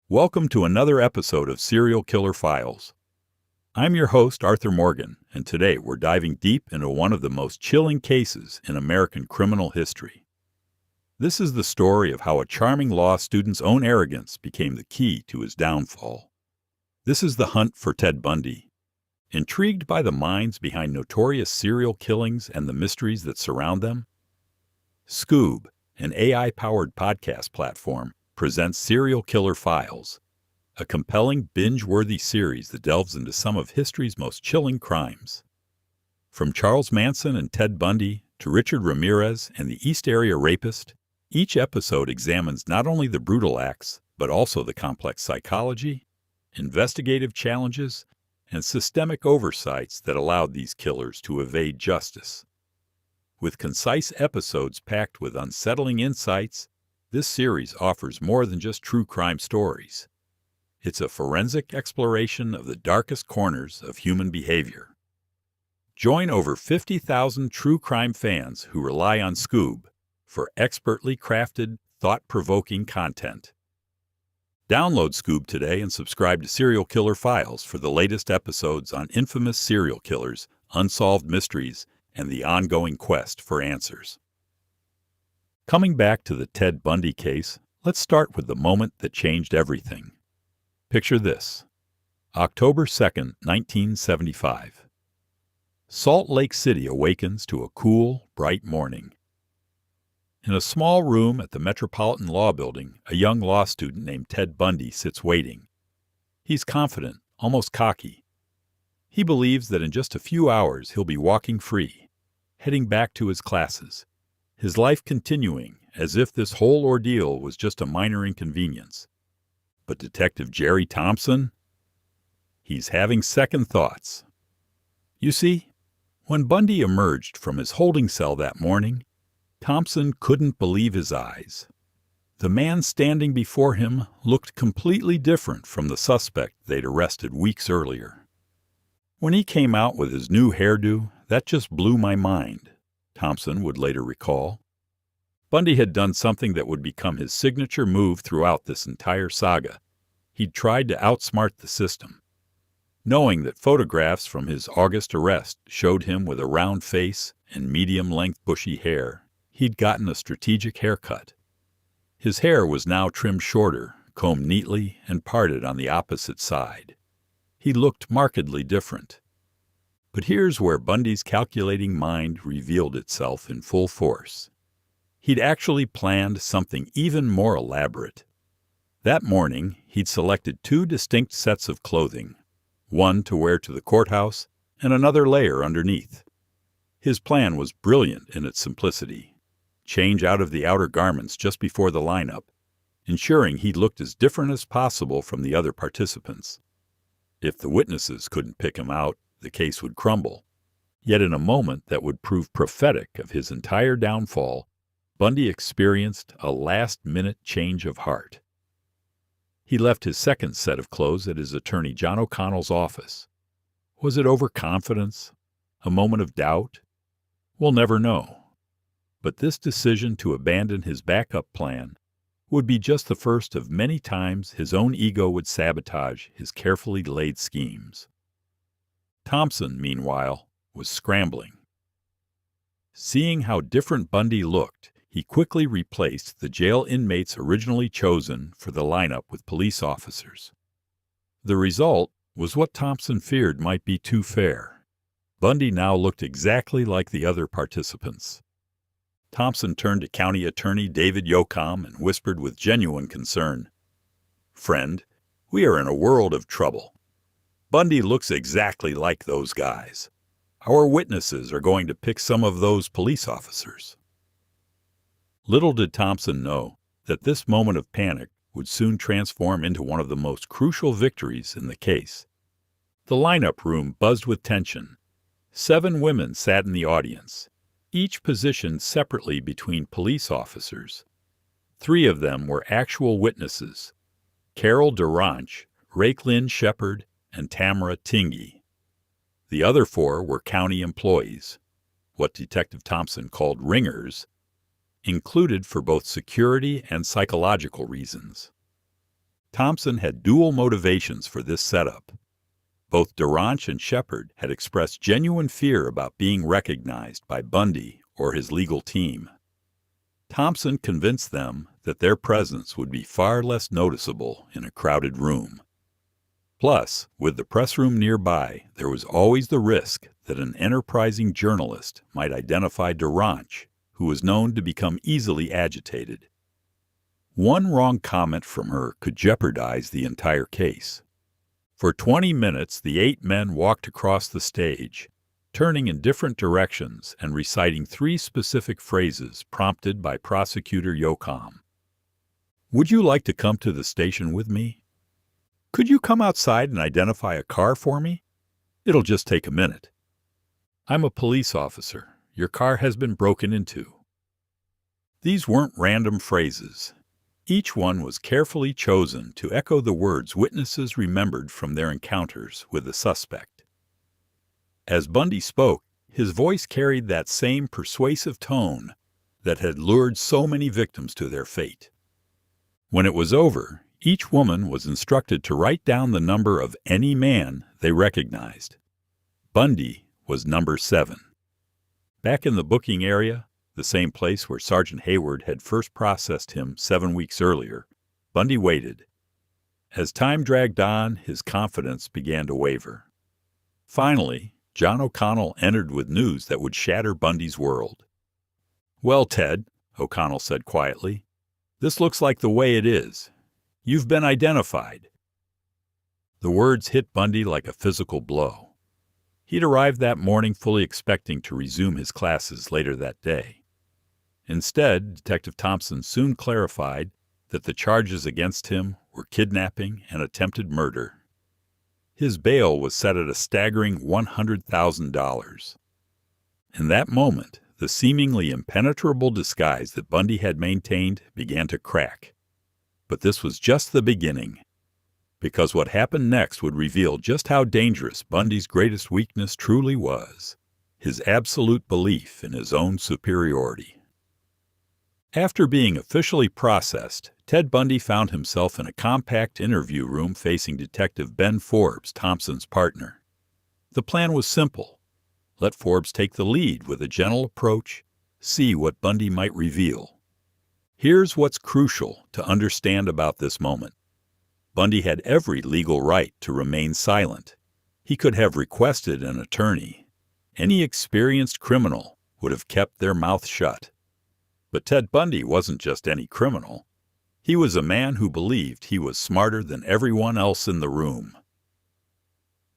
Welcome to another episode of Serial Killer Files. I'm your host, Arthur Morgan, and today we're diving deep into one of the most chilling cases in American criminal history. This is the story of how a charming law student's own arrogance became the key to his downfall. This is the hunt for Ted Bundy. Intrigued by the minds behind notorious serial killings and the mysteries that surround them? Scoob, an AI-powered podcast platform, presents Serial Killer Files, a compelling, binge-worthy series that delves into some of history's most chilling crimes. From Charles Manson and Ted Bundy to Richard Ramirez and the East Area Rapist, each episode examines not only the brutal acts, but also the complex psychology, investigative challenges, and systemic oversights that allowed these killers to evade justice. With concise episodes packed with unsettling insights, this series offers more than just true crime stories. It's a forensic exploration of the darkest corners of human behavior. Join over 50,000 true crime fans who rely on Scoob for expertly crafted, thought-provoking content. Download Scoob today and subscribe to Serial Killer Files for the latest episodes on infamous serial killers, unsolved mysteries, and the ongoing quest for answers. Coming back to the Ted Bundy case, let's start with the moment that changed everything. Picture this. October 2nd, 1975. Salt Lake City awakens to a cool, bright morning. In a small room at the Metropolitan Law Building, a young law student named Ted Bundy sits waiting. He's confident, almost cocky. He believes that in just a few hours he'll be walking free, heading back to his classes, his life continuing as if this whole ordeal was just a minor inconvenience. But Detective Jerry Thompson? He's having second thoughts. You see, when Bundy emerged from his holding cell that morning, Thompson couldn't believe his eyes. The man standing before him looked completely different from the suspect they'd arrested weeks earlier. When he came out with his new hairdo, that just blew my mind, Thompson would later recall. Bundy had done something that would become his signature move throughout this entire saga. He'd tried to outsmart the system. Knowing that photographs from his August arrest showed him with a round face and medium-length bushy hair, he'd gotten a strategic haircut. His hair was now trimmed shorter, combed neatly, and parted on the opposite side. He looked markedly different. But here's where Bundy's calculating mind revealed itself in full force. He'd actually planned something even more elaborate. That morning, he'd selected two distinct sets of clothing, one to wear to the courthouse and another layer underneath. His plan was brilliant in its simplicity. Change out of the outer garments just before the lineup, ensuring he looked as different as possible from the other participants. If the witnesses couldn't pick him out, the case would crumble. Yet in a moment that would prove prophetic of his entire downfall, Bundy experienced a last-minute change of heart. He left his second set of clothes at his attorney John O'Connell's office. Was it overconfidence? A moment of doubt? We'll never know. But this decision to abandon his backup plan would be just the first of many times his own ego would sabotage his carefully laid schemes. Thompson, meanwhile, was scrambling. Seeing how different Bundy looked, he quickly replaced the jail inmates originally chosen for the lineup with police officers. The result was what Thompson feared might be too fair. Bundy now looked exactly like the other participants. Thompson turned to County Attorney David Yocom and whispered with genuine concern, "Friend, we are in a world of trouble. Bundy looks exactly like those guys. Our witnesses are going to pick some of those police officers." Little did Thompson know that this moment of panic would soon transform into one of the most crucial victories in the case. The lineup room buzzed with tension. 7 women sat in the audience, each positioned separately between police officers. 3 of them were actual witnesses: Carol DaRonch, Rakelyn Shepard, and Tamara Tingey. The other 4 were county employees, what Detective Thompson called ringers, included for both security and psychological reasons. Thompson had dual motivations for this setup. Both DaRonch and Shepard had expressed genuine fear about being recognized by Bundy or his legal team. Thompson convinced them that their presence would be far less noticeable in a crowded room. Plus, with the press room nearby, there was always the risk that an enterprising journalist might identify DaRonch, who was known to become easily agitated. One wrong comment from her could jeopardize the entire case. For 20 minutes, the 8 men walked across the stage, turning in different directions and reciting 3 specific phrases prompted by Prosecutor Yocom. "Would you like to come to the station with me? Could you come outside and identify a car for me? It'll just take a minute. I'm a police officer. Your car has been broken into." These weren't random phrases. Each one was carefully chosen to echo the words witnesses remembered from their encounters with the suspect. As Bundy spoke, his voice carried that same persuasive tone that had lured so many victims to their fate. When it was over, each woman was instructed to write down the number of any man they recognized. Bundy was number 7. Back in the booking area, the same place where Sergeant Hayward had first processed him 7 weeks earlier, Bundy waited. As time dragged on, his confidence began to waver. Finally, John O'Connell entered with news that would shatter Bundy's world. "Well, Ted," O'Connell said quietly, "this looks like the way it is. You've been identified." The words hit Bundy like a physical blow. He'd arrived that morning fully expecting to resume his classes later that day. Instead, Detective Thompson soon clarified that the charges against him were kidnapping and attempted murder. His bail was set at a staggering $100,000. In that moment, the seemingly impenetrable disguise that Bundy had maintained began to crack. But this was just the beginning, because what happened next would reveal just how dangerous Bundy's greatest weakness truly was: his absolute belief in his own superiority. After being officially processed, Ted Bundy found himself in a compact interview room facing Detective Ben Forbes, Thompson's partner. The plan was simple: let Forbes take the lead with a gentle approach, see what Bundy might reveal. Here's what's crucial to understand about this moment. Bundy had every legal right to remain silent. He could have requested an attorney. Any experienced criminal would have kept their mouth shut. But Ted Bundy wasn't just any criminal. He was a man who believed he was smarter than everyone else in the room.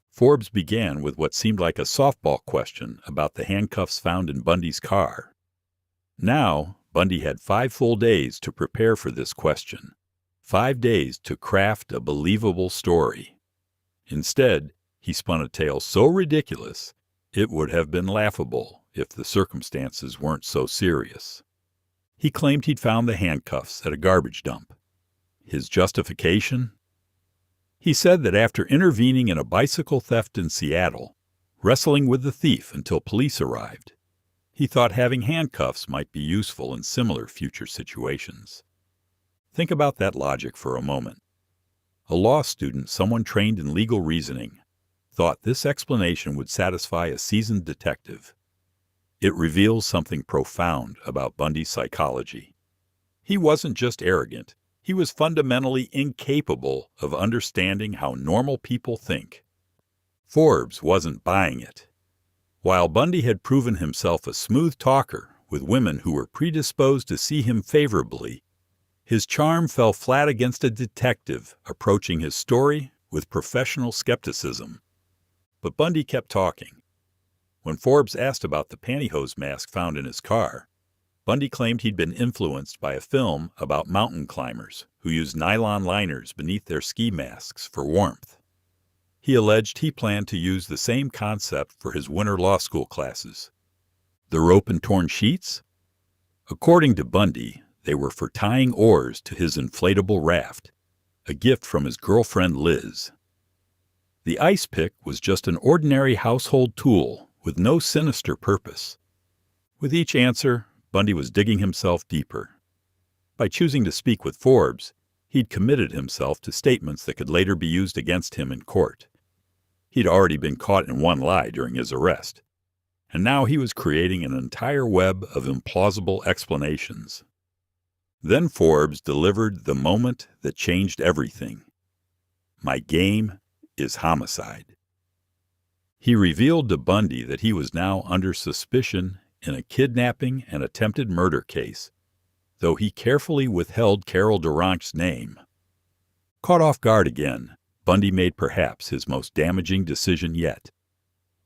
Forbes began with what seemed like a softball question about the handcuffs found in Bundy's car. Now, Bundy had 5 full days to prepare for this question. 5 days to craft a believable story. Instead, he spun a tale so ridiculous it would have been laughable if the circumstances weren't so serious. He claimed he'd found the handcuffs at a garbage dump. His justification? He said that after intervening in a bicycle theft in Seattle, wrestling with the thief until police arrived, he thought having handcuffs might be useful in similar future situations. Think about that logic for a moment. A law student, someone trained in legal reasoning, thought this explanation would satisfy a seasoned detective. It reveals something profound about Bundy's psychology. He wasn't just arrogant. He was fundamentally incapable of understanding how normal people think. Forbes wasn't buying it. While Bundy had proven himself a smooth talker with women who were predisposed to see him favorably, his charm fell flat against a detective approaching his story with professional skepticism. But Bundy kept talking. When Forbes asked about the pantyhose mask found in his car, Bundy claimed he'd been influenced by a film about mountain climbers who used nylon liners beneath their ski masks for warmth. He alleged he planned to use the same concept for his winter law school classes. The rope and torn sheets? According to Bundy, they were for tying oars to his inflatable raft, a gift from his girlfriend Liz. The ice pick was just an ordinary household tool with no sinister purpose. With each answer, Bundy was digging himself deeper. By choosing to speak with Forbes, He'd committed himself to statements that could later be used against him in court. He'd already been caught in one lie during his arrest, and now he was creating an entire web of implausible explanations. Then Forbes delivered the moment that changed everything. My game is homicide. He revealed to Bundy that he was now under suspicion in a kidnapping and attempted murder case, though he carefully withheld Carol DaRonch's name. Caught off guard again, Bundy made perhaps his most damaging decision yet.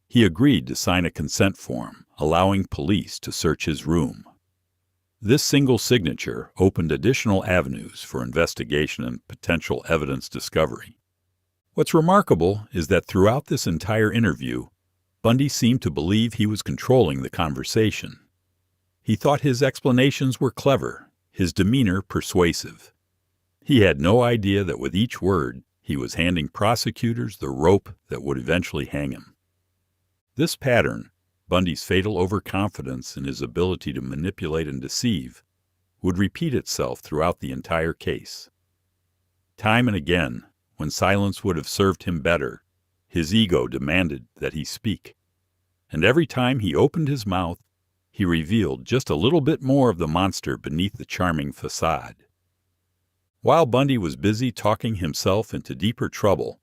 He agreed to sign a consent form, allowing police to search his room. This single signature opened additional avenues for investigation and potential evidence discovery. What's remarkable is that throughout this entire interview, Bundy seemed to believe he was controlling the conversation. He thought his explanations were clever, his demeanor persuasive. He had no idea that with each word, he was handing prosecutors the rope that would eventually hang him. This pattern, Bundy's fatal overconfidence in his ability to manipulate and deceive, would repeat itself throughout the entire case. Time and again, when silence would have served him better, his ego demanded that he speak. And every time he opened his mouth, he revealed just a little bit more of the monster beneath the charming facade. While Bundy was busy talking himself into deeper trouble,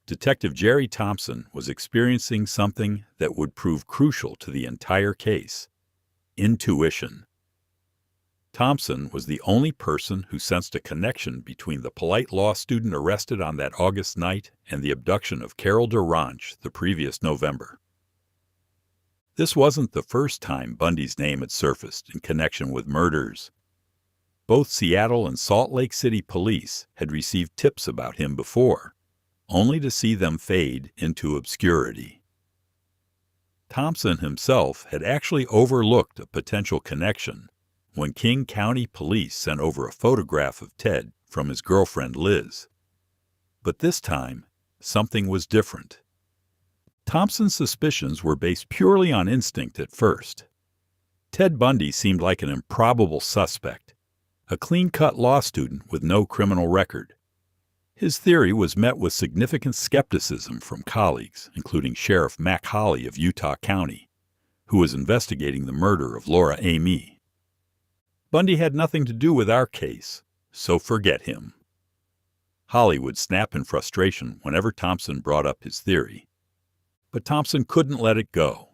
Detective Jerry Thompson was experiencing something that would prove crucial to the entire case: intuition. Thompson was the only person who sensed a connection between the polite law student arrested on that August night and the abduction of Carol DaRonch the previous November. This wasn't the first time Bundy's name had surfaced in connection with murders. Both Seattle and Salt Lake City police had received tips about him before, only to see them fade into obscurity. Thompson himself had actually overlooked a potential connection when King County Police sent over a photograph of Ted from his girlfriend Liz. But this time, something was different. Thompson's suspicions were based purely on instinct at first. Ted Bundy seemed like an improbable suspect, a clean-cut law student with no criminal record. His theory was met with significant skepticism from colleagues, including Sheriff Mac Hawley of Utah County, who was investigating the murder of Laura Amy. Bundy had nothing to do with our case, so forget him. Hawley would snap in frustration whenever Thompson brought up his theory. But Thompson couldn't let it go.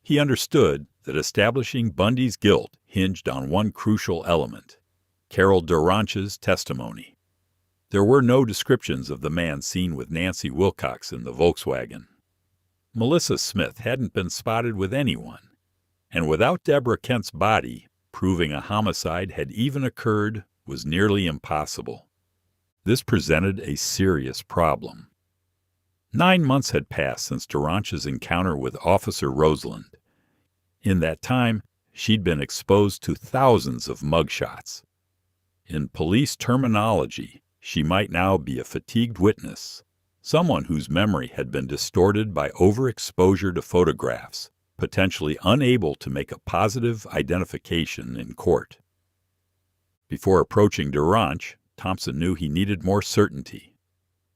He understood that establishing Bundy's guilt hinged on one crucial element: Carol DaRonch's testimony. There were no descriptions of the man seen with Nancy Wilcox in the Volkswagen. Melissa Smith hadn't been spotted with anyone, and without Deborah Kent's body, proving a homicide had even occurred was nearly impossible. This presented a serious problem. 9 months had passed since DaRonch's encounter with Officer Roseland. In that time, she'd been exposed to thousands of mugshots. In police terminology, she might now be a fatigued witness, someone whose memory had been distorted by overexposure to photographs, potentially unable to make a positive identification in court. Before approaching DaRonch, Thompson knew he needed more certainty.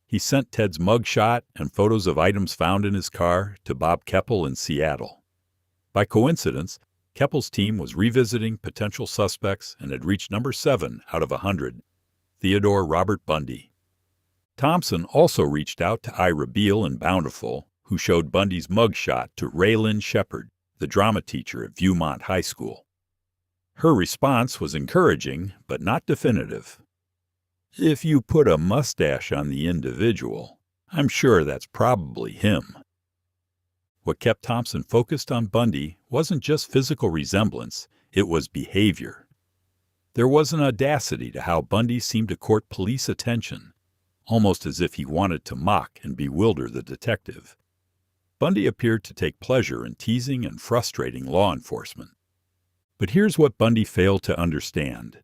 He sent Ted's mugshot and photos of items found in his car to Bob Keppel in Seattle. By coincidence, Keppel's team was revisiting potential suspects and had reached number 7 out of 100, Theodore Robert Bundy. Thompson also reached out to Ira Beale in Bountiful, who showed Bundy's mugshot to Raylyn Shepard, the drama teacher at Viewmont High School. Her response was encouraging, but not definitive. If you put a mustache on the individual, I'm sure that's probably him. What kept Thompson focused on Bundy wasn't just physical resemblance, it was behavior. There was an audacity to how Bundy seemed to court police attention, almost as if he wanted to mock and bewilder the detective. Bundy appeared to take pleasure in teasing and frustrating law enforcement. But here's what Bundy failed to understand.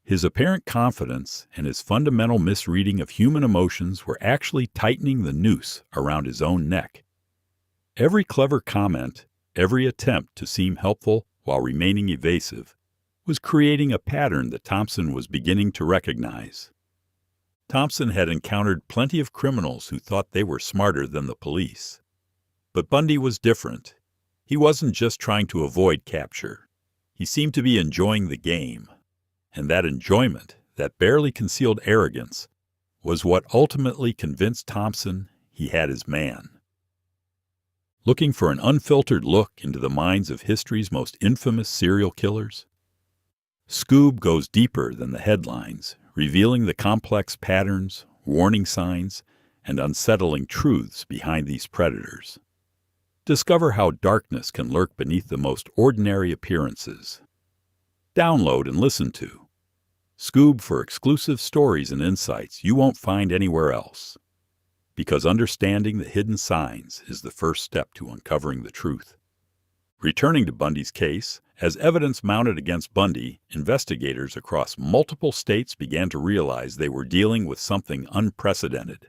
His apparent confidence and his fundamental misreading of human emotions were actually tightening the noose around his own neck. Every clever comment, every attempt to seem helpful while remaining evasive, was creating a pattern that Thompson was beginning to recognize. Thompson had encountered plenty of criminals who thought they were smarter than the police. But Bundy was different. He wasn't just trying to avoid capture. He seemed to be enjoying the game. And that enjoyment, that barely concealed arrogance, was what ultimately convinced Thompson he had his man. Looking for an unfiltered look into the minds of history's most infamous serial killers? Scoob goes deeper than the headlines, revealing the complex patterns, warning signs, and unsettling truths behind these predators. Discover how darkness can lurk beneath the most ordinary appearances. Download and listen to Scoob for exclusive stories and insights you won't find anywhere else. Because understanding the hidden signs is the first step to uncovering the truth. Returning to Bundy's case, as evidence mounted against Bundy, investigators across multiple states began to realize they were dealing with something unprecedented.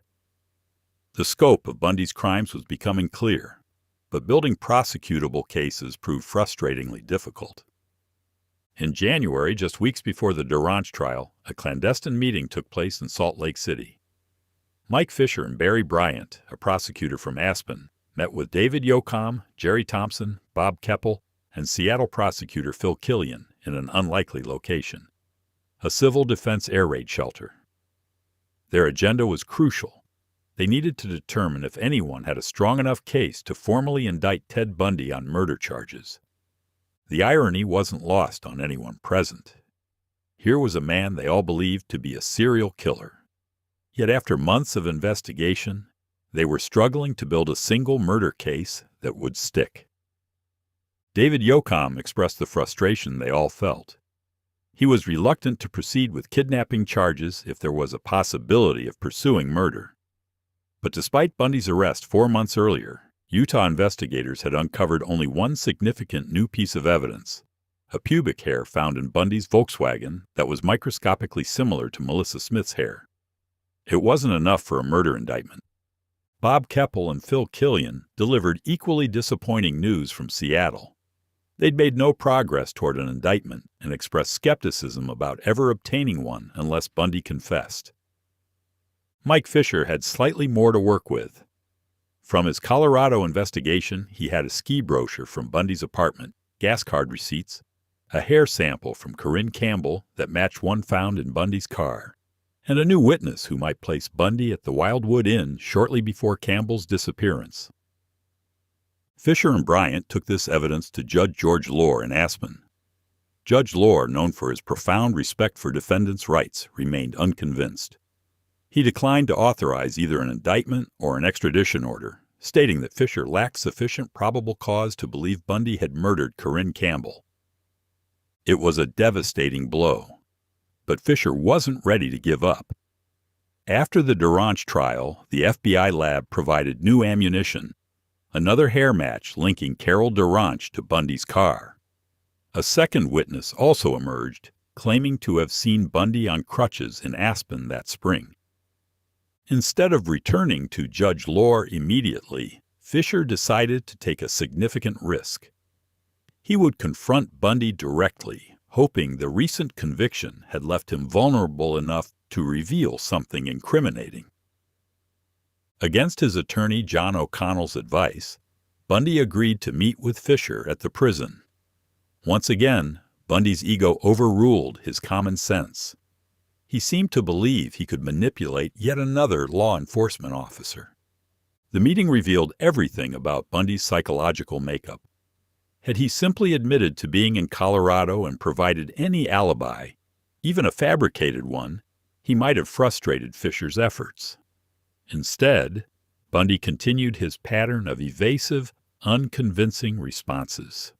The scope of Bundy's crimes was becoming clear, but building prosecutable cases proved frustratingly difficult. In January, just weeks before the DaRonch trial, a clandestine meeting took place in Salt Lake City. Mike Fisher and Barry Bryant, a prosecutor from Aspen, met with David Yocom, Jerry Thompson, Bob Keppel, and Seattle prosecutor Phil Killian in an unlikely location, a civil defense air raid shelter. Their agenda was crucial. They needed to determine if anyone had a strong enough case to formally indict Ted Bundy on murder charges. The irony wasn't lost on anyone present. Here was a man they all believed to be a serial killer. Yet after months of investigation, they were struggling to build a single murder case that would stick. David Yocom expressed the frustration they all felt. He was reluctant to proceed with kidnapping charges if there was a possibility of pursuing murder. But despite Bundy's arrest 4 months earlier, Utah investigators had uncovered only one significant new piece of evidence: a pubic hair found in Bundy's Volkswagen that was microscopically similar to Melissa Smith's hair. It wasn't enough for a murder indictment. Bob Keppel and Phil Killian delivered equally disappointing news from Seattle. They'd made no progress toward an indictment and expressed skepticism about ever obtaining one unless Bundy confessed. Mike Fisher had slightly more to work with. From his Colorado investigation, he had a ski brochure from Bundy's apartment, gas card receipts, a hair sample from Corinne Campbell that matched one found in Bundy's car, and a new witness who might place Bundy at the Wildwood Inn shortly before Campbell's disappearance. Fisher and Bryant took this evidence to Judge George Lohr in Aspen. Judge Lohr, known for his profound respect for defendants' rights, remained unconvinced. He declined to authorize either an indictment or an extradition order, stating that Fisher lacked sufficient probable cause to believe Bundy had murdered Corinne Campbell. It was a devastating blow, but Fisher wasn't ready to give up. After the DaRonch trial, the FBI lab provided new ammunition, another hair match linking Carol DaRonch to Bundy's car. A second witness also emerged, claiming to have seen Bundy on crutches in Aspen that spring. Instead of returning to Judge Lohr immediately, Fisher decided to take a significant risk. He would confront Bundy directly, hoping the recent conviction had left him vulnerable enough to reveal something incriminating. Against his attorney John O'Connell's advice, Bundy agreed to meet with Fisher at the prison. Once again, Bundy's ego overruled his common sense. He seemed to believe he could manipulate yet another law enforcement officer. The meeting revealed everything about Bundy's psychological makeup. Had he simply admitted to being in Colorado and provided any alibi, even a fabricated one, he might have frustrated Fisher's efforts. Instead, Bundy continued his pattern of evasive, unconvincing responses.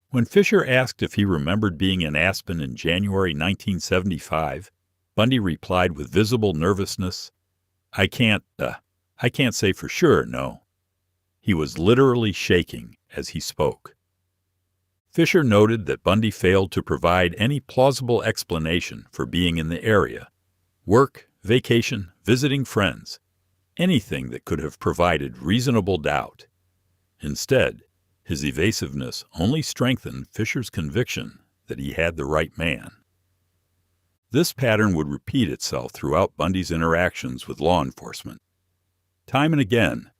When Fisher asked if he remembered being in Aspen in January 1975, Bundy replied with visible nervousness, I can't say for sure, no." He was literally shaking as he spoke. Fisher noted that Bundy failed to provide any plausible explanation for being in the area: work, vacation, visiting friends, anything that could have provided reasonable doubt. Instead, his evasiveness only strengthened Fisher's conviction that he had the right man. This pattern would repeat itself throughout Bundy's interactions with law enforcement. Time and again,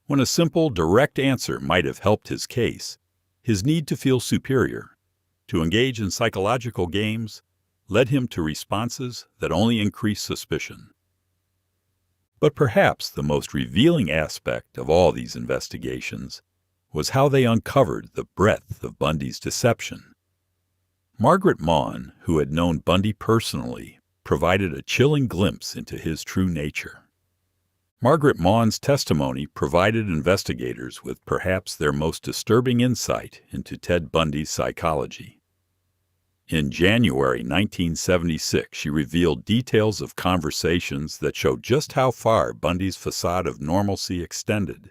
when a simple, direct answer might have helped his case, his need to feel superior, to engage in psychological games, led him to responses that only increased suspicion. But perhaps the most revealing aspect of all these investigations was how they uncovered the breadth of Bundy's deception. Margaret Maughan, who had known Bundy personally, provided a chilling glimpse into his true nature. Margaret Maughan's testimony provided investigators with perhaps their most disturbing insight into Ted Bundy's psychology. In January 1976, she revealed details of conversations that showed just how far Bundy's facade of normalcy extended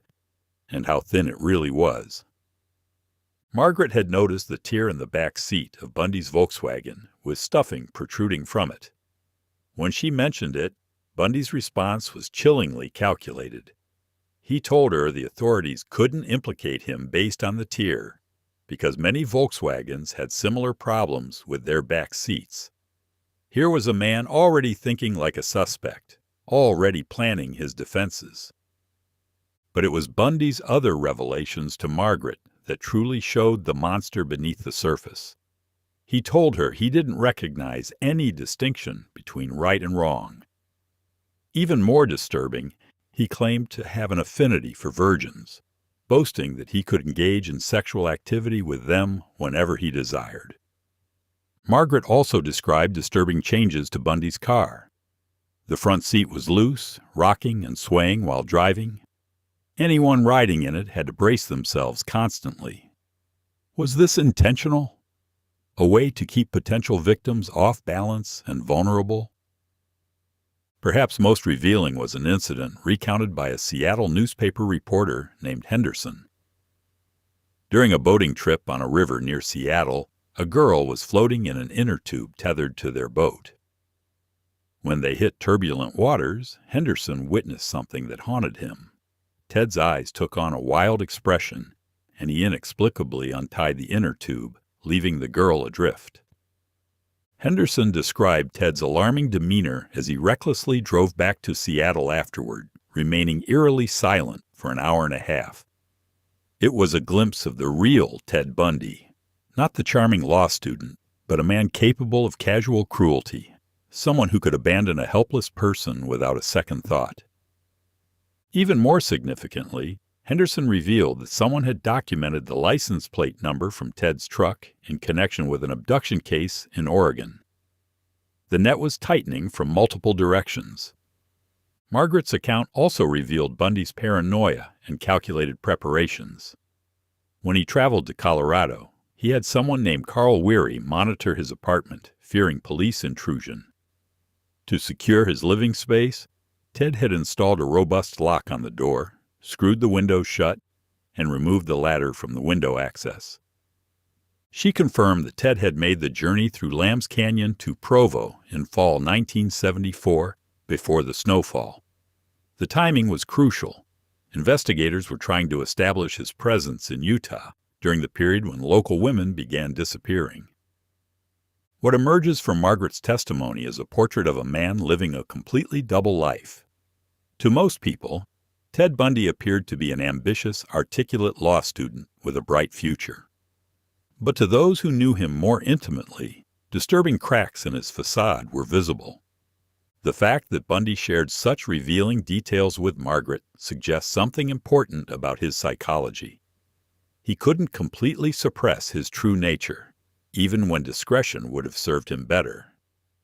and how thin it really was. Margaret had noticed the tear in the back seat of Bundy's Volkswagen with stuffing protruding from it. When she mentioned it, Bundy's response was chillingly calculated. He told her the authorities couldn't implicate him based on the tear because many Volkswagens had similar problems with their back seats. Here was a man already thinking like a suspect, already planning his defenses. But it was Bundy's other revelations to Margaret that truly showed the monster beneath the surface. He told her he didn't recognize any distinction between right and wrong. Even more disturbing, he claimed to have an affinity for virgins, boasting that he could engage in sexual activity with them whenever he desired. Margaret also described disturbing changes to Bundy's car. The front seat was loose, rocking and swaying while driving. Anyone riding in it had to brace themselves constantly. Was this intentional? A way to keep potential victims off balance and vulnerable? Perhaps most revealing was an incident recounted by a Seattle newspaper reporter named Henderson. During a boating trip on a river near Seattle, a girl was floating in an inner tube tethered to their boat. When they hit turbulent waters, Henderson witnessed something that haunted him. Ted's eyes took on a wild expression, and he inexplicably untied the inner tube, leaving the girl adrift. Henderson described Ted's alarming demeanor as he recklessly drove back to Seattle afterward, remaining eerily silent for an hour and a half. It was a glimpse of the real Ted Bundy, not the charming law student, but a man capable of casual cruelty, someone who could abandon a helpless person without a second thought. Even more significantly, Henderson revealed that someone had documented the license plate number from Ted's truck in connection with an abduction case in Oregon. The net was tightening from multiple directions. Margaret's account also revealed Bundy's paranoia and calculated preparations. When he traveled to Colorado, he had someone named Carl Weary monitor his apartment, fearing police intrusion. To secure his living space, Ted had installed a robust lock on the door, screwed the windows shut, and removed the ladder from the window access. She confirmed that Ted had made the journey through Lambs Canyon to Provo in fall 1974 before the snowfall. The timing was crucial. Investigators were trying to establish his presence in Utah during the period when local women began disappearing. What emerges from Margaret's testimony is a portrait of a man living a completely double life. To most people, Ted Bundy appeared to be an ambitious, articulate law student with a bright future. But to those who knew him more intimately, disturbing cracks in his facade were visible. The fact that Bundy shared such revealing details with Margaret suggests something important about his psychology. He couldn't completely suppress his true nature, even when discretion would have served him better.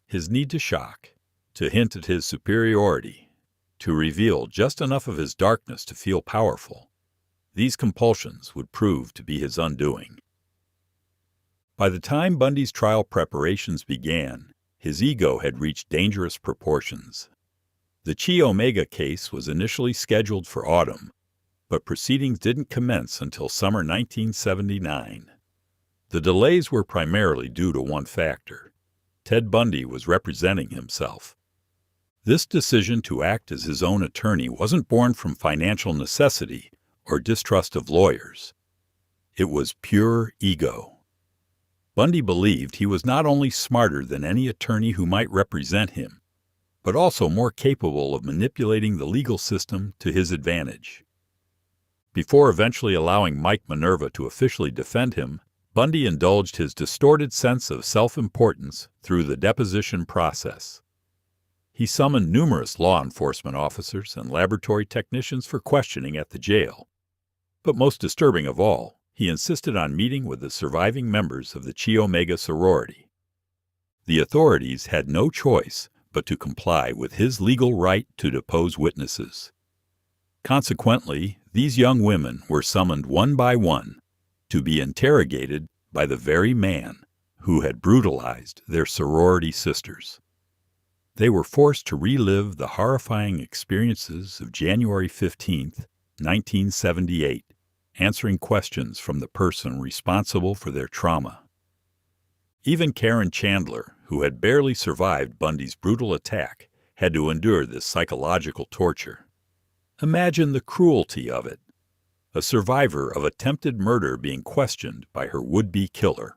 His need to shock, to hint at his superiority, to reveal just enough of his darkness to feel powerful. These compulsions would prove to be his undoing. By the time Bundy's trial preparations began, his ego had reached dangerous proportions. The Chi Omega case was initially scheduled for autumn, but proceedings didn't commence until summer 1979. The delays were primarily due to one factor. Ted Bundy was representing himself. This decision to act as his own attorney wasn't born from financial necessity or distrust of lawyers. It was pure ego. Bundy believed he was not only smarter than any attorney who might represent him, but also more capable of manipulating the legal system to his advantage. Before eventually allowing Mike Minerva to officially defend him, Bundy indulged his distorted sense of self-importance through the deposition process. He summoned numerous law enforcement officers and laboratory technicians for questioning at the jail. But most disturbing of all, he insisted on meeting with the surviving members of the Chi Omega sorority. The authorities had no choice but to comply with his legal right to depose witnesses. Consequently, these young women were summoned one by one to be interrogated by the very man who had brutalized their sorority sisters. They were forced to relive the horrifying experiences of January 15, 1978, answering questions from the person responsible for their trauma. Even Karen Chandler, who had barely survived Bundy's brutal attack, had to endure this psychological torture. Imagine the cruelty of it. A survivor of attempted murder being questioned by her would-be killer,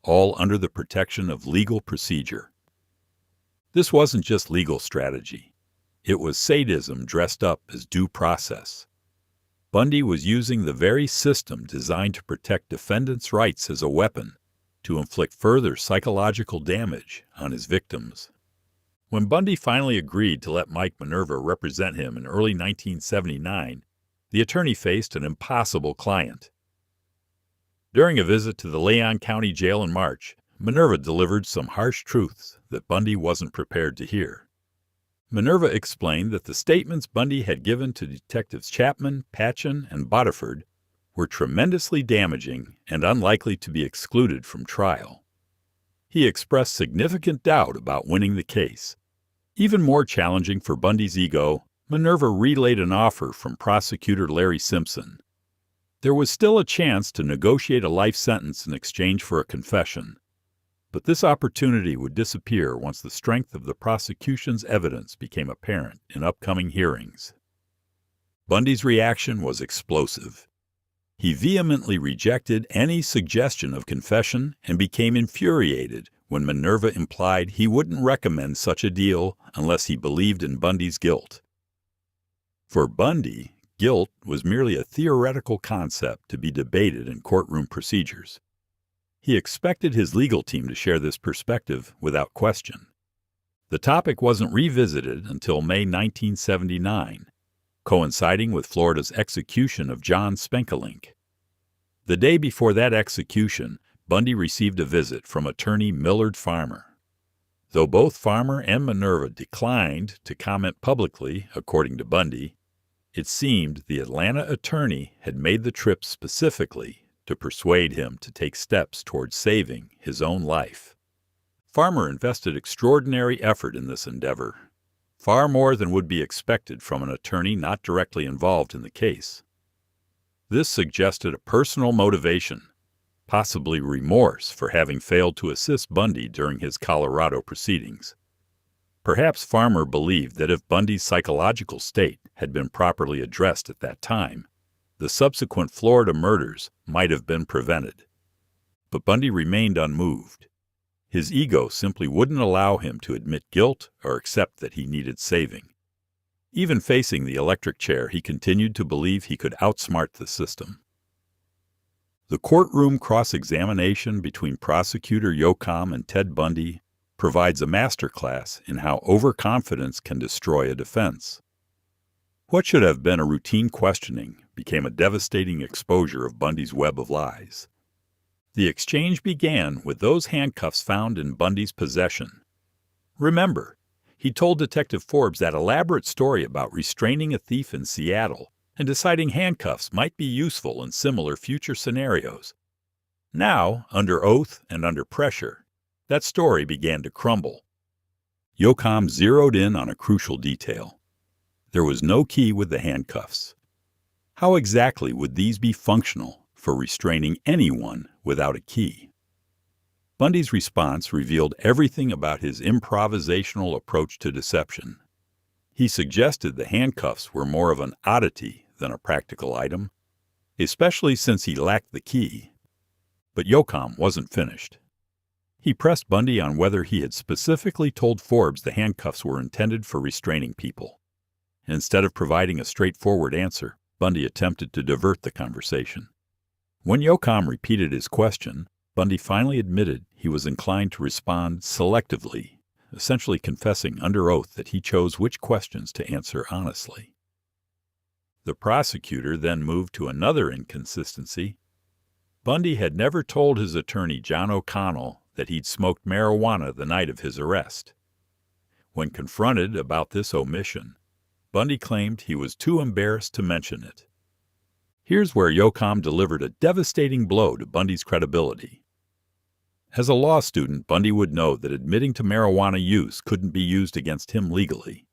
all under the protection of legal procedure. This wasn't just legal strategy. It was sadism dressed up as due process. Bundy was using the very system designed to protect defendants' rights as a weapon to inflict further psychological damage on his victims. When Bundy finally agreed to let Mike Minerva represent him in early 1979, the attorney faced an impossible client. During a visit to the Leon County Jail in March, Minerva delivered some harsh truths that Bundy wasn't prepared to hear. Minerva explained that the statements Bundy had given to Detectives Chapman, Patchen, and Bodiford were tremendously damaging and unlikely to be excluded from trial. He expressed significant doubt about winning the case. Even more challenging for Bundy's ego, Minerva relayed an offer from prosecutor Larry Simpson. There was still a chance to negotiate a life sentence in exchange for a confession, but this opportunity would disappear once the strength of the prosecution's evidence became apparent in upcoming hearings. Bundy's reaction was explosive. He vehemently rejected any suggestion of confession and became infuriated when Minerva implied he wouldn't recommend such a deal unless he believed in Bundy's guilt. For Bundy, guilt was merely a theoretical concept to be debated in courtroom procedures. He expected his legal team to share this perspective without question. The topic wasn't revisited until May 1979, coinciding with Florida's execution of John Spenkelink. The day before that execution, Bundy received a visit from attorney Millard Farmer. Though both Farmer and Minerva declined to comment publicly, according to Bundy, it seemed the Atlanta attorney had made the trip specifically to persuade him to take steps towards saving his own life. Farmer invested extraordinary effort in this endeavor, far more than would be expected from an attorney not directly involved in the case. This suggested a personal motivation, possibly remorse for having failed to assist Bundy during his Colorado proceedings. Perhaps Farmer believed that if Bundy's psychological state had been properly addressed at that time, the subsequent Florida murders might have been prevented. But Bundy remained unmoved. His ego simply wouldn't allow him to admit guilt or accept that he needed saving. Even facing the electric chair, he continued to believe he could outsmart the system. The courtroom cross-examination between Prosecutor Yocom and Ted Bundy provides a masterclass in how overconfidence can destroy a defense. What should have been a routine questioning became a devastating exposure of Bundy's web of lies. The exchange began with those handcuffs found in Bundy's possession. Remember, he told Detective Forbes that elaborate story about restraining a thief in Seattle and deciding handcuffs might be useful in similar future scenarios. Now, under oath and under pressure, that story began to crumble. Yocom zeroed in on a crucial detail. There was no key with the handcuffs. How exactly would these be functional for restraining anyone without a key? Bundy's response revealed everything about his improvisational approach to deception. He suggested the handcuffs were more of an oddity than a practical item, especially since he lacked the key. But Yocom wasn't finished. He pressed Bundy on whether he had specifically told Forbes the handcuffs were intended for restraining people. Instead of providing a straightforward answer, Bundy attempted to divert the conversation. When Yocom repeated his question, Bundy finally admitted he was inclined to respond selectively, essentially confessing under oath that he chose which questions to answer honestly. The prosecutor then moved to another inconsistency. Bundy had never told his attorney, John O'Connell, that he'd smoked marijuana the night of his arrest. When confronted about this omission, Bundy claimed he was too embarrassed to mention it. Here's where Yocom delivered a devastating blow to Bundy's credibility. As a law student, Bundy would know that admitting to marijuana use couldn't be used against him legally.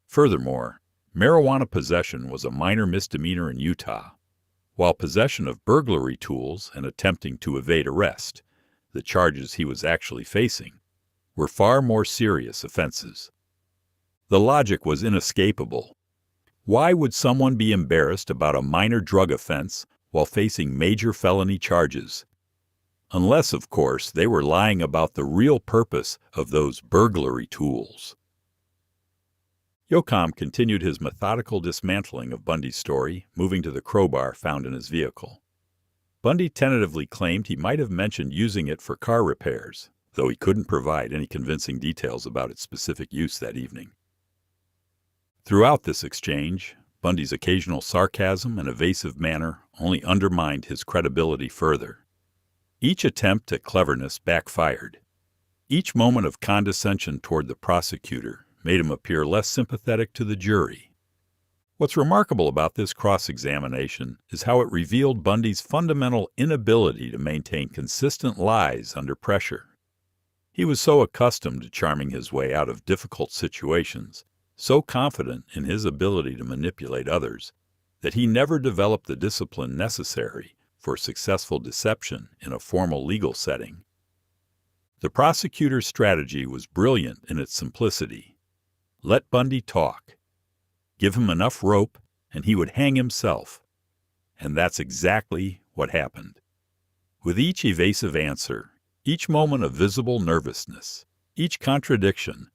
Furthermore, marijuana possession was a minor misdemeanor in Utah, while possession of burglary tools and attempting to evade arrest, the charges he was actually facing, were far more serious offenses. The logic was inescapable. Why would someone be embarrassed about a minor drug offense while facing major felony charges? Unless, of course, they were lying about the real purpose of those burglary tools. Yocom continued his methodical dismantling of Bundy's story, moving to the crowbar found in his vehicle. Bundy tentatively claimed he might have mentioned using it for car repairs, though he couldn't provide any convincing details about its specific use that evening. Throughout this exchange, Bundy's occasional sarcasm and evasive manner only undermined his credibility further. Each attempt at cleverness backfired. Each moment of condescension toward the prosecutor made him appear less sympathetic to the jury. What's remarkable about this cross-examination is how it revealed Bundy's fundamental inability to maintain consistent lies under pressure. He was so accustomed to charming his way out of difficult situations, so confident in his ability to manipulate others, that he never developed the discipline necessary for successful deception in a formal legal setting. The prosecutor's strategy was brilliant in its simplicity. Let Bundy talk. Give him enough rope, and he would hang himself. And that's exactly what happened. With each evasive answer, each moment of visible nervousness, each contradiction,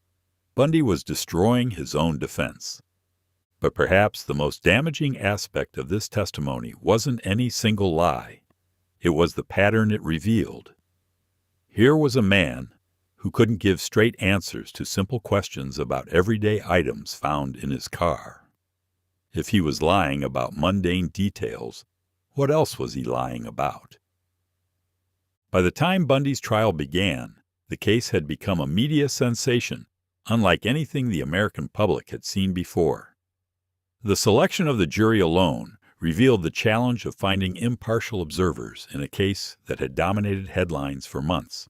Bundy was destroying his own defense. But perhaps the most damaging aspect of this testimony wasn't any single lie. It was the pattern it revealed. Here was a man who couldn't give straight answers to simple questions about everyday items found in his car. If he was lying about mundane details, what else was he lying about? By the time Bundy's trial began, the case had become a media sensation, unlike anything the American public had seen before. The selection of the jury alone revealed the challenge of finding impartial observers in a case that had dominated headlines for months.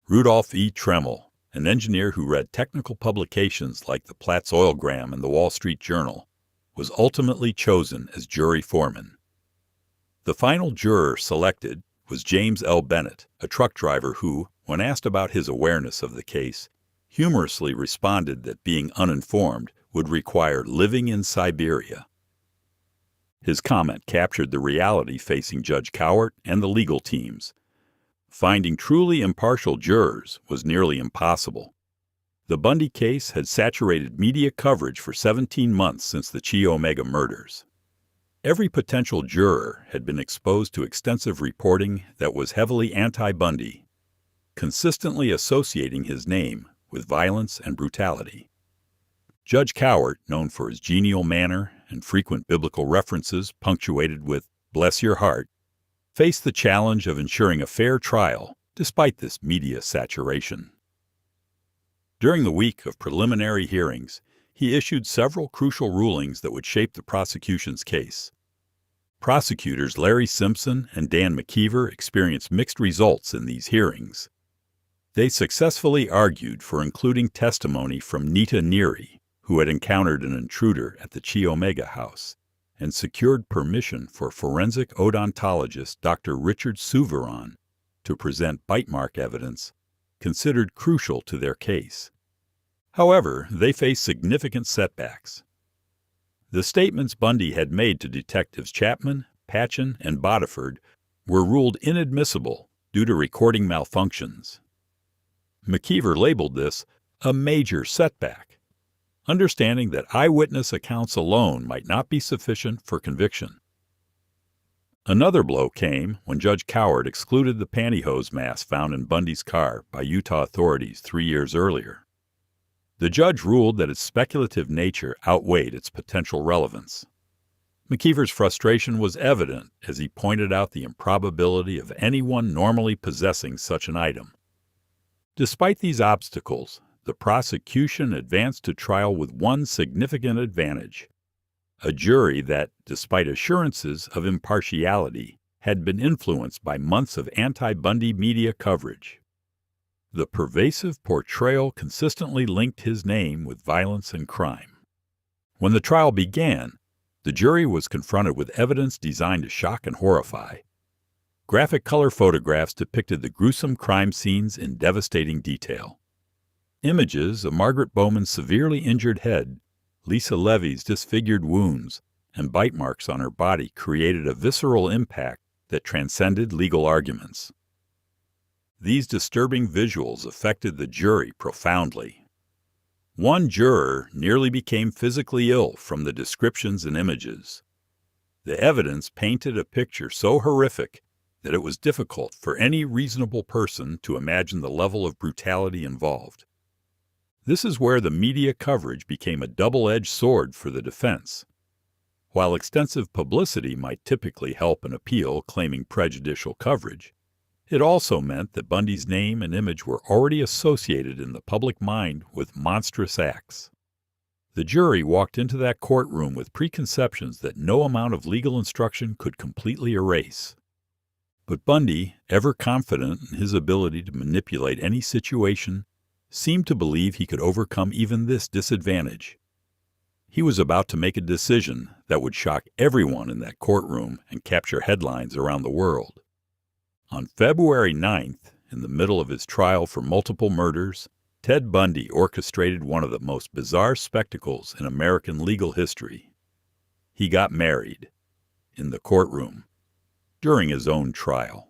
Rudolph E. Tremmel, an engineer who read technical publications like the Platts Oilgram and the Wall Street Journal, was ultimately chosen as jury foreman. The final juror selected was James L. Bennett, a truck driver who, when asked about his awareness of the case, humorously responded that being uninformed would require living in Siberia. His comment captured the reality facing Judge Cowart and the legal teams. Finding truly impartial jurors was nearly impossible. The Bundy case had saturated media coverage for 17 months since the Chi Omega murders. Every potential juror had been exposed to extensive reporting that was heavily anti-Bundy, consistently associating his name with violence and brutality. Judge Cowart, known for his genial manner and frequent biblical references punctuated with "bless your heart," faced the challenge of ensuring a fair trial despite this media saturation. During the week of preliminary hearings, he issued several crucial rulings that would shape the prosecution's case. Prosecutors Larry Simpson and Dan McKeever experienced mixed results in these hearings. They successfully argued for including testimony from Nita Neary, who had encountered an intruder at the Chi Omega house, and secured permission for forensic odontologist Dr. Richard Souveron to present bite mark evidence considered crucial to their case. However, they faced significant setbacks. The statements Bundy had made to Detectives Chapman, Patchen, and Bodiford were ruled inadmissible due to recording malfunctions. McKeever labeled this a major setback, understanding that eyewitness accounts alone might not be sufficient for conviction. Another blow came when Judge Coward excluded the pantyhose mask found in Bundy's car by Utah authorities 3 years earlier. The judge ruled that its speculative nature outweighed its potential relevance. McKeever's frustration was evident as he pointed out the improbability of anyone normally possessing such an item. Despite these obstacles, the prosecution advanced to trial with one significant advantage: a jury that, despite assurances of impartiality, had been influenced by months of anti-Bundy media coverage. The pervasive portrayal consistently linked his name with violence and crime. When the trial began, the jury was confronted with evidence designed to shock and horrify. Graphic color photographs depicted the gruesome crime scenes in devastating detail. Images of Margaret Bowman's severely injured head, Lisa Levy's disfigured wounds, and bite marks on her body created a visceral impact that transcended legal arguments. These disturbing visuals affected the jury profoundly. One juror nearly became physically ill from the descriptions and images. The evidence painted a picture so horrific that it was difficult for any reasonable person to imagine the level of brutality involved. This is where the media coverage became a double-edged sword for the defense. While extensive publicity might typically help an appeal claiming prejudicial coverage, it also meant that Bundy's name and image were already associated in the public mind with monstrous acts. The jury walked into that courtroom with preconceptions that no amount of legal instruction could completely erase. But Bundy, ever confident in his ability to manipulate any situation, seemed to believe he could overcome even this disadvantage. He was about to make a decision that would shock everyone in that courtroom and capture headlines around the world. On February 9th, in the middle of his trial for multiple murders, Ted Bundy orchestrated one of the most bizarre spectacles in American legal history. He got married in the courtroom during his own trial.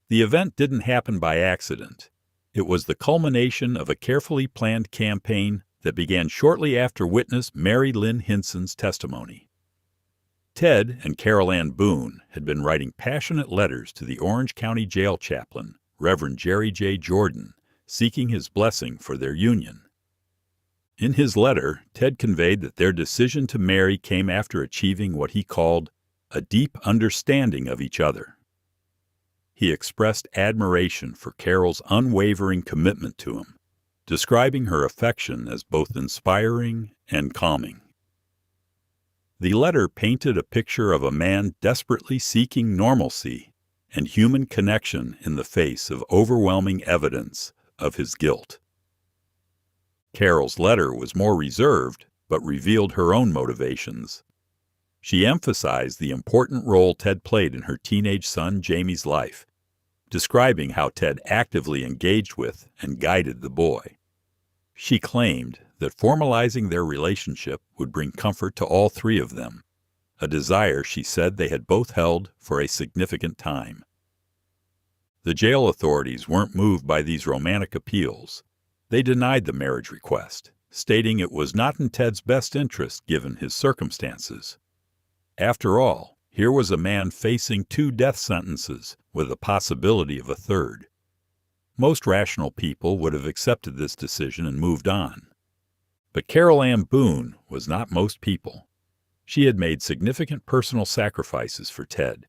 The event didn't happen by accident. It was the culmination of a carefully planned campaign that began shortly after witness Mary Lynn Hinson's testimony. Ted and Carol Ann Boone had been writing passionate letters to the Orange County Jail chaplain, Reverend Jerry J. Jordan, seeking his blessing for their union. In his letter, Ted conveyed that their decision to marry came after achieving what he called a deep understanding of each other. He expressed admiration for Carol's unwavering commitment to him, describing her affection as both inspiring and calming. The letter painted a picture of a man desperately seeking normalcy and human connection in the face of overwhelming evidence of his guilt. Carol's letter was more reserved, but revealed her own motivations. She emphasized the important role Ted played in her teenage son Jamie's life, describing how Ted actively engaged with and guided the boy. She claimed that formalizing their relationship would bring comfort to all three of them, a desire she said they had both held for a significant time. The jail authorities weren't moved by these romantic appeals. They denied the marriage request, stating it was not in Ted's best interest given his circumstances. After all, here was a man facing 2 death sentences with the possibility of a third. Most rational people would have accepted this decision and moved on. But Carol Ann Boone was not most people. She had made significant personal sacrifices for Ted,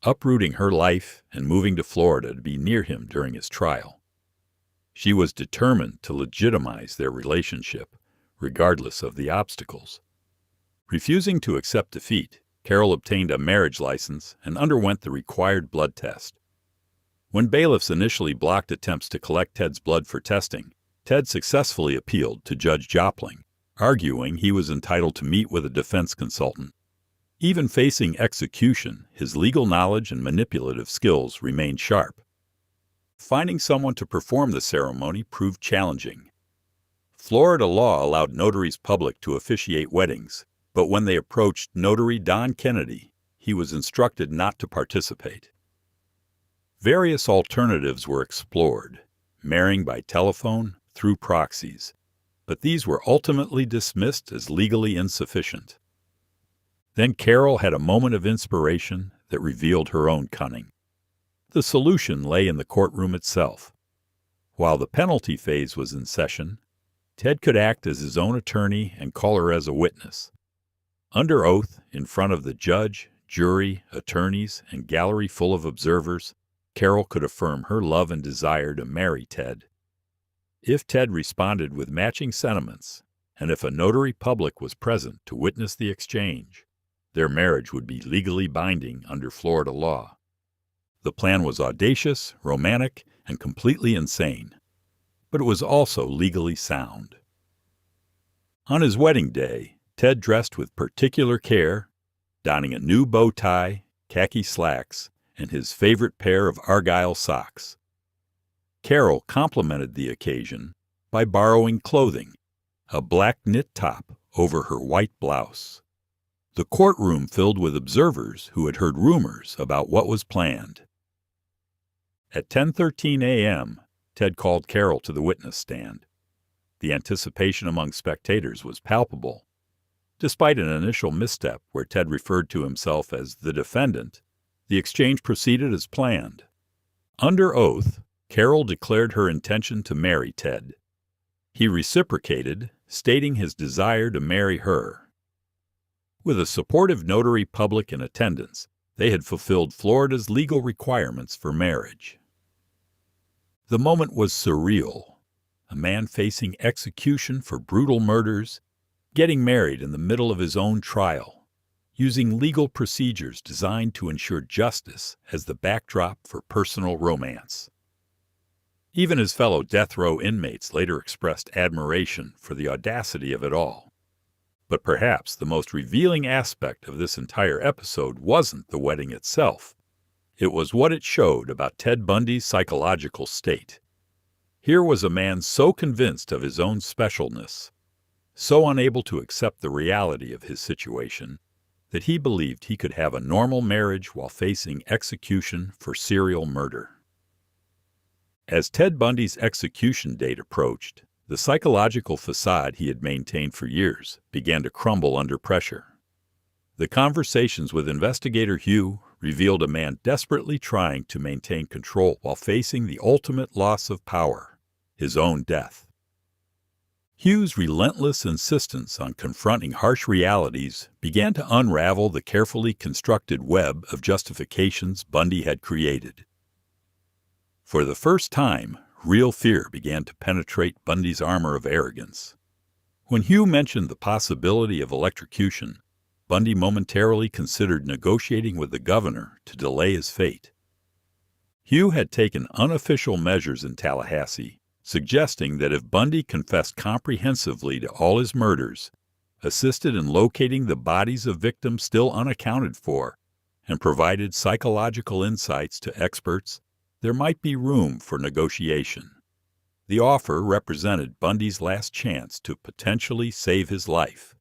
uprooting her life and moving to Florida to be near him during his trial. She was determined to legitimize their relationship, regardless of the obstacles. Refusing to accept defeat, Carol obtained a marriage license and underwent the required blood test. When bailiffs initially blocked attempts to collect Ted's blood for testing, Ted successfully appealed to Judge Jopling, arguing he was entitled to meet with a defense consultant. Even facing execution, his legal knowledge and manipulative skills remained sharp. Finding someone to perform the ceremony proved challenging. Florida law allowed notaries public to officiate weddings, but when they approached notary Don Kennedy, he was instructed not to participate. Various alternatives were explored, marrying by telephone, through proxies, but these were ultimately dismissed as legally insufficient. Then Carol had a moment of inspiration that revealed her own cunning. The solution lay in the courtroom itself. While the penalty phase was in session, Ted could act as his own attorney and call her as a witness. Under oath, in front of the judge, jury, attorneys, and gallery full of observers, Carol could affirm her love and desire to marry Ted. If Ted responded with matching sentiments, and if a notary public was present to witness the exchange, their marriage would be legally binding under Florida law. The plan was audacious, romantic, and completely insane, but it was also legally sound. On his wedding day, Ted dressed with particular care, donning a new bow tie, khaki slacks, and his favorite pair of argyle socks. Carol complimented the occasion by borrowing clothing, a black knit top over her white blouse. The courtroom filled with observers who had heard rumors about what was planned. At 10:13 a.m., Ted called Carol to the witness stand. The anticipation among spectators was palpable. Despite an initial misstep where Ted referred to himself as the defendant, the exchange proceeded as planned. Under oath, Carol declared her intention to marry Ted. He reciprocated, stating his desire to marry her. With a supportive notary public in attendance, they had fulfilled Florida's legal requirements for marriage. The moment was surreal. A man facing execution for brutal murders, getting married in the middle of his own trial, using legal procedures designed to ensure justice as the backdrop for personal romance. Even his fellow death row inmates later expressed admiration for the audacity of it all. But perhaps the most revealing aspect of this entire episode wasn't the wedding itself. It was what it showed about Ted Bundy's psychological state. Here was a man so convinced of his own specialness, so unable to accept the reality of his situation, that he believed he could have a normal marriage while facing execution for serial murder. As Ted Bundy's execution date approached, the psychological facade he had maintained for years began to crumble under pressure. The conversations with investigator Hugh revealed a man desperately trying to maintain control while facing the ultimate loss of power, his own death. Hugh's relentless insistence on confronting harsh realities began to unravel the carefully constructed web of justifications Bundy had created. For the first time, real fear began to penetrate Bundy's armor of arrogance. When Hugh mentioned the possibility of electrocution, Bundy momentarily considered negotiating with the governor to delay his fate. Hugh had taken unofficial measures in Tallahassee, suggesting that if Bundy confessed comprehensively to all his murders, assisted in locating the bodies of victims still unaccounted for, and provided psychological insights to experts, there might be room for negotiation. The offer represented Bundy's last chance to potentially save his life.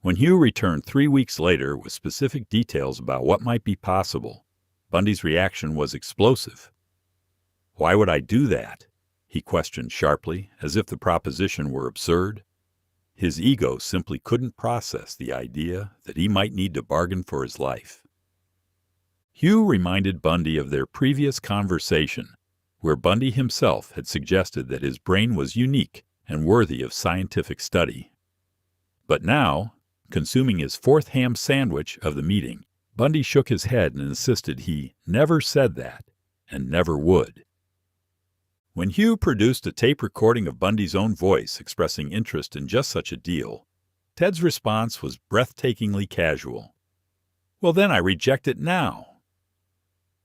When Hugh returned 3 weeks later with specific details about what might be possible, Bundy's reaction was explosive. "Why would I do that?" he questioned sharply, as if the proposition were absurd. His ego simply couldn't process the idea that he might need to bargain for his life. Hugh reminded Bundy of their previous conversation, where Bundy himself had suggested that his brain was unique and worthy of scientific study. But now, consuming his fourth ham sandwich of the meeting, Bundy shook his head and insisted he never said that and never would. When Hugh produced a tape recording of Bundy's own voice expressing interest in just such a deal, Ted's response was breathtakingly casual. "Well, then I reject it now."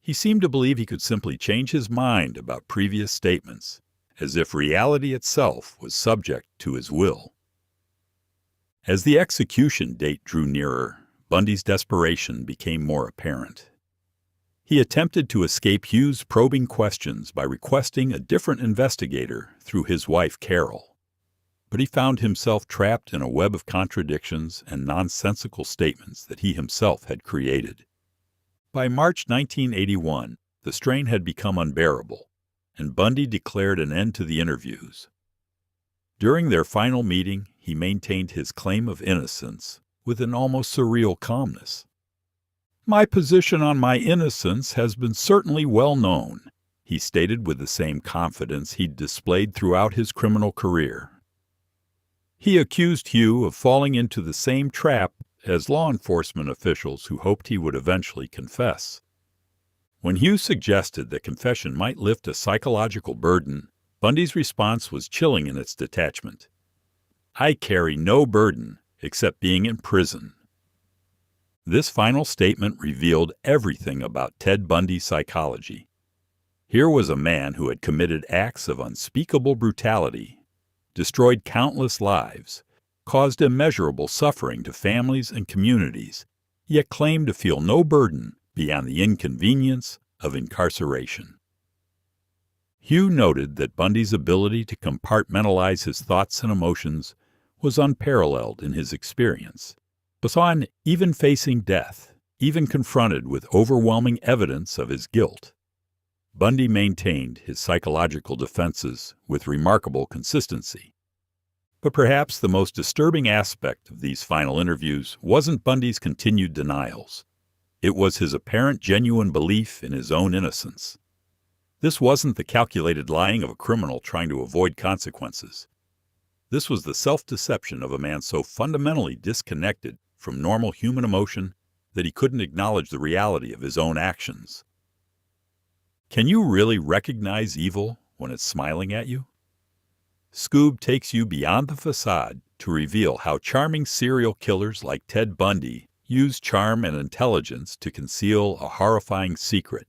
He seemed to believe he could simply change his mind about previous statements, as if reality itself was subject to his will. As the execution date drew nearer, Bundy's desperation became more apparent. He attempted to escape Hugh's probing questions by requesting a different investigator through his wife Carol. But he found himself trapped in a web of contradictions and nonsensical statements that he himself had created. By March 1981, the strain had become unbearable, and Bundy declared an end to the interviews. During their final meeting, he maintained his claim of innocence with an almost surreal calmness. "My position on my innocence has been certainly well known," he stated with the same confidence he'd displayed throughout his criminal career. He accused Hugh of falling into the same trap as law enforcement officials who hoped he would eventually confess. When Hugh suggested that confession might lift a psychological burden, Bundy's response was chilling in its detachment. "I carry no burden except being in prison." This final statement revealed everything about Ted Bundy's psychology. Here was a man who had committed acts of unspeakable brutality, destroyed countless lives, caused immeasurable suffering to families and communities, yet claimed to feel no burden beyond the inconvenience of incarceration. Hugh noted that Bundy's ability to compartmentalize his thoughts and emotions was unparalleled in his experience, but on even facing death, even confronted with overwhelming evidence of his guilt, Bundy maintained his psychological defenses with remarkable consistency. But perhaps the most disturbing aspect of these final interviews wasn't Bundy's continued denials. It was his apparent genuine belief in his own innocence. This wasn't the calculated lying of a criminal trying to avoid consequences. This was the self-deception of a man so fundamentally disconnected from normal human emotion that he couldn't acknowledge the reality of his own actions. Can you really recognize evil when it's smiling at you? Scoob takes you beyond the facade to reveal how charming serial killers like Ted Bundy use charm and intelligence to conceal a horrifying secret.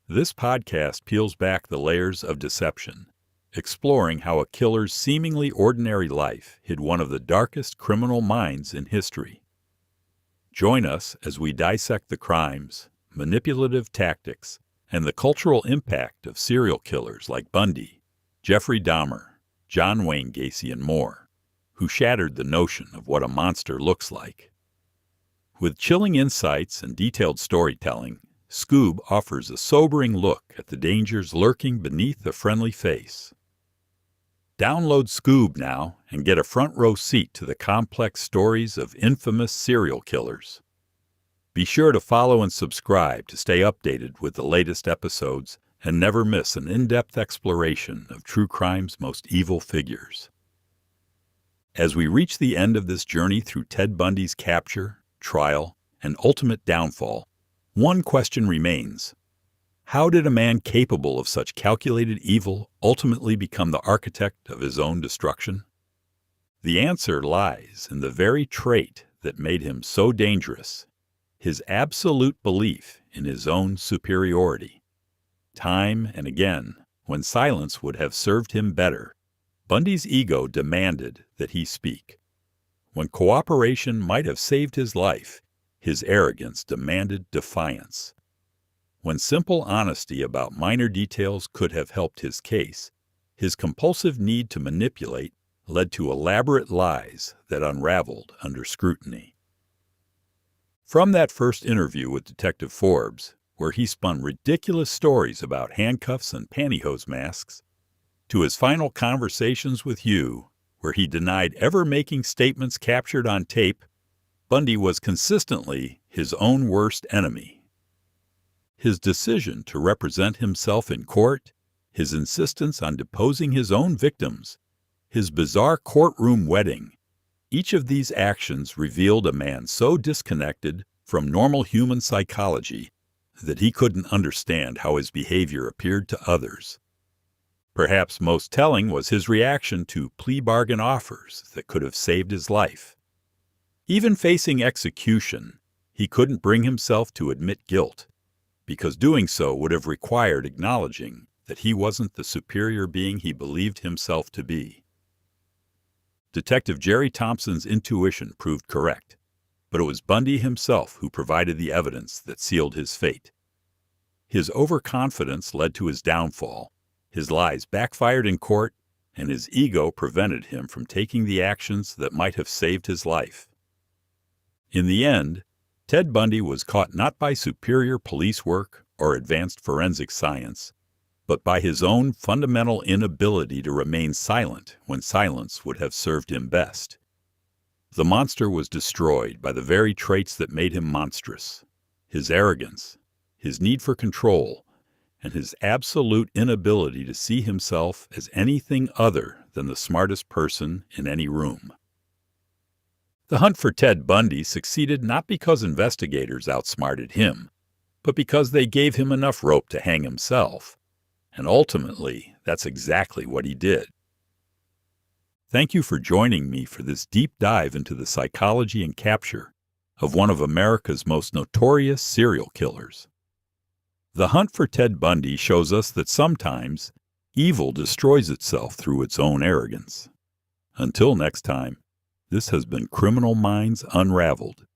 This podcast peels back the layers of deception, exploring how a killer's seemingly ordinary life hid one of the darkest criminal minds in history. Join us as we dissect the crimes, manipulative tactics, and the cultural impact of serial killers like Bundy, Jeffrey Dahmer, John Wayne Gacy, and more, who shattered the notion of what a monster looks like. With chilling insights and detailed storytelling, Scoob offers a sobering look at the dangers lurking beneath a friendly face. Download Scoob now and get a front-row seat to the complex stories of infamous serial killers. Be sure to follow and subscribe to stay updated with the latest episodes and never miss an in-depth exploration of true crime's most evil figures. As we reach the end of this journey through Ted Bundy's capture, trial, and ultimate downfall, one question remains. How did a man capable of such calculated evil ultimately become the architect of his own destruction? The answer lies in the very trait that made him so dangerous: his absolute belief in his own superiority. Time and again, when silence would have served him better, Bundy's ego demanded that he speak. When cooperation might have saved his life, his arrogance demanded defiance. When simple honesty about minor details could have helped his case, his compulsive need to manipulate led to elaborate lies that unraveled under scrutiny. From that first interview with Detective Forbes, where he spun ridiculous stories about handcuffs and pantyhose masks, to his final conversations with Hugh, where he denied ever making statements captured on tape, Bundy was consistently his own worst enemy. His decision to represent himself in court, his insistence on deposing his own victims, his bizarre courtroom wedding, each of these actions revealed a man so disconnected from normal human psychology that he couldn't understand how his behavior appeared to others. Perhaps most telling was his reaction to plea bargain offers that could have saved his life. Even facing execution, he couldn't bring himself to admit guilt, because doing so would have required acknowledging that he wasn't the superior being he believed himself to be. Detective Jerry Thompson's intuition proved correct, but it was Bundy himself who provided the evidence that sealed his fate. His overconfidence led to his downfall, his lies backfired in court, and his ego prevented him from taking the actions that might have saved his life. In the end, Ted Bundy was caught not by superior police work or advanced forensic science, but by his own fundamental inability to remain silent when silence would have served him best. The monster was destroyed by the very traits that made him monstrous: his arrogance, his need for control, and his absolute inability to see himself as anything other than the smartest person in any room. The hunt for Ted Bundy succeeded not because investigators outsmarted him, but because they gave him enough rope to hang himself. And ultimately, that's exactly what he did. Thank you for joining me for this deep dive into the psychology and capture of one of America's most notorious serial killers. The hunt for Ted Bundy shows us that sometimes evil destroys itself through its own arrogance. Until next time, this has been Criminal Minds Unraveled.